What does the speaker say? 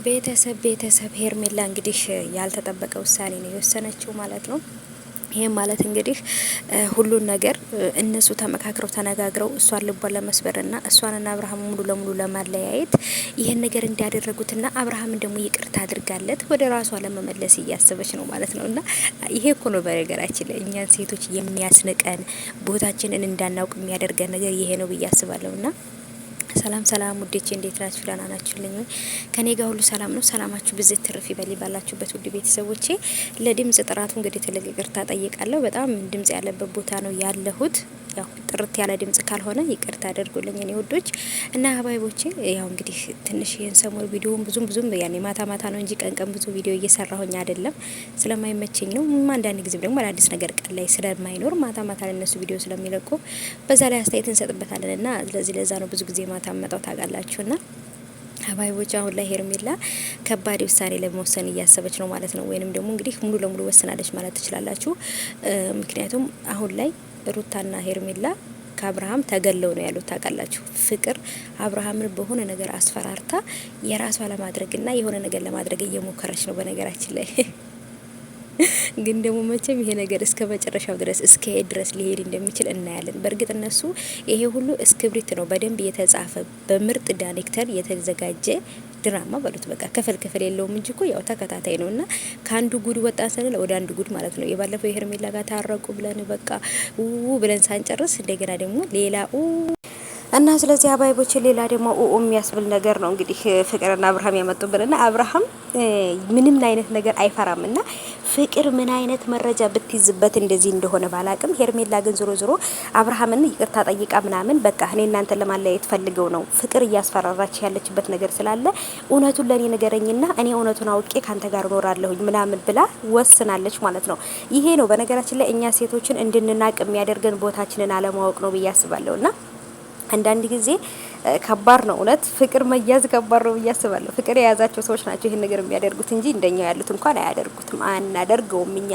ቤተሰብ ሄርሜላ እንግዲህ ያልተጠበቀ ውሳኔ ነው የወሰነችው ማለት ነው። ይሄም ማለት እንግዲህ ሁሉን ነገር እነሱ ተመካክረው ተነጋግረው እሷን ልቧን ለመስበርና እሷንና አብርሃም ሙሉ ለሙሉ ለማለያየት ይሄን ነገር እንዲያደረጉትና አብርሃምን ደግሞ ይቅርታ አድርጋለት ወደ ራሷ ለመመለስ እያሰበች ነው ማለት ነው። እና ይሄ እኮ ነው በነገራችን ላይ እኛን ሴቶች የሚያስንቀን ቦታችንን እንዳናውቅ የሚያደርገን ነገር ይሄ ነው ብዬ አስባለሁና ሰላም ሰላም ውዴቼ እንዴት ናችሁ? ደህና ናችሁልኝ? ከኔ ጋር ሁሉ ሰላም ነው። ሰላማችሁ ብዝት ትርፍ ይበል ባላችሁበት ውድ ቤተሰቦቼ። ለድምጽ ጥራቱ እንግዲህ ትልቅ ይቅርታ ጠይቃለሁ። በጣም ድምጽ ያለበት ቦታ ነው ያለሁት። ያው ጥርት ያለ ድምጽ ካልሆነ ይቅርታ አድርጉልኝ እኔ ውዶች እና አባይቦቼ። ያው እንግዲህ ትንሽ ይሄን ሰሞን ቪዲዮውን ብዙም ያኔ ማታ ነው እንጂ ቀን ብዙ ቪዲዮ እየሰራሁኝ አይደለም፣ ስለማይመቸኝ ነው። አንዳንድ ጊዜ ደግሞ አዲስ ነገር ቀን ላይ ስለማይኖር ማታ ለነሱ ቪዲዮ ስለሚለቁ በዛ ላይ አስተያየት እንሰጥበታለን እና ለዛ ነው ብዙ ጊዜ ማታ መጣው ታውቃላችሁና አባይቦች አሁን ላይ ሄርሜላ ከባድ ውሳኔ ለመወሰን እያሰበች ነው ማለት ነው። ወይንም ደግሞ እንግዲህ ሙሉ ለሙሉ ወስናለች ማለት ትችላላችሁ። ምክንያቱም አሁን ላይ ሩታና ሄርሜላ ከአብርሃም ተገለው ነው ያሉት ታውቃላችሁ። ፍቅር አብርሃምን በሆነ ነገር አስፈራርታ የራሷ ለማድረግና የሆነ ነገር ለማድረግ እየሞከረች ነው በነገራችን ላይ ግን ደግሞ መቼም ይሄ ነገር እስከ መጨረሻው ድረስ እስከ ሄድ ድረስ ሊሄድ እንደሚችል እናያለን። በእርግጥ እነሱ ይሄ ሁሉ እስክብሪት ነው በደንብ የተጻፈ በምርጥ ዳይሬክተር የተዘጋጀ ድራማ በሉት በቃ ክፍል የለውም እንጂ እኮ ያው ተከታታይ ነው እና ከአንዱ ጉድ ወጣን ስንል ወደ አንዱ ጉድ ማለት ነው። የባለፈው የሄርሜላ ጋር ታረቁ ብለን በቃ ብለን ሳንጨርስ እንደገና ደግሞ ሌላ እና ስለዚህ አባይቦች ሌላ ደግሞ የሚያስብል ነገር ነው እንግዲህ ፍቅርና አብርሃም ያመጡብንና አብርሃም ምንም አይነት ነገር አይፈራምና ፍቅር ምን አይነት መረጃ ብትይዝበት እንደዚህ እንደሆነ ባላቅም፣ ሄርሜላ ግን ዞሮ አብርሃምን ይቅርታ ጠይቃ ምናምን በቃ እኔ እናንተ ለማለያየት ፈልገው ነው ፍቅር እያስፈራራች ያለችበት ነገር ስላለ እውነቱን ለኔ ነገረኝና እኔ እውነቱን አውቄ ካንተ ጋር እኖራለሁኝ ምናምን ብላ ወስናለች ማለት ነው። ይሄ ነው በነገራችን ላይ እኛ ሴቶችን እንድንናቅ የሚያደርገን ቦታችንን አለማወቅ ነው ብዬ አስባለሁና አንዳንድ ጊዜ ከባድ ነው እውነት ፍቅር መያዝ ከባድ ነው ብዬ አስባለሁ። ፍቅር የያዛቸው ሰዎች ናቸው ይሄን ነገር የሚያደርጉት እንጂ እንደኛ ያሉት እንኳን አያደርጉትም፣ አናደርገውም እኛ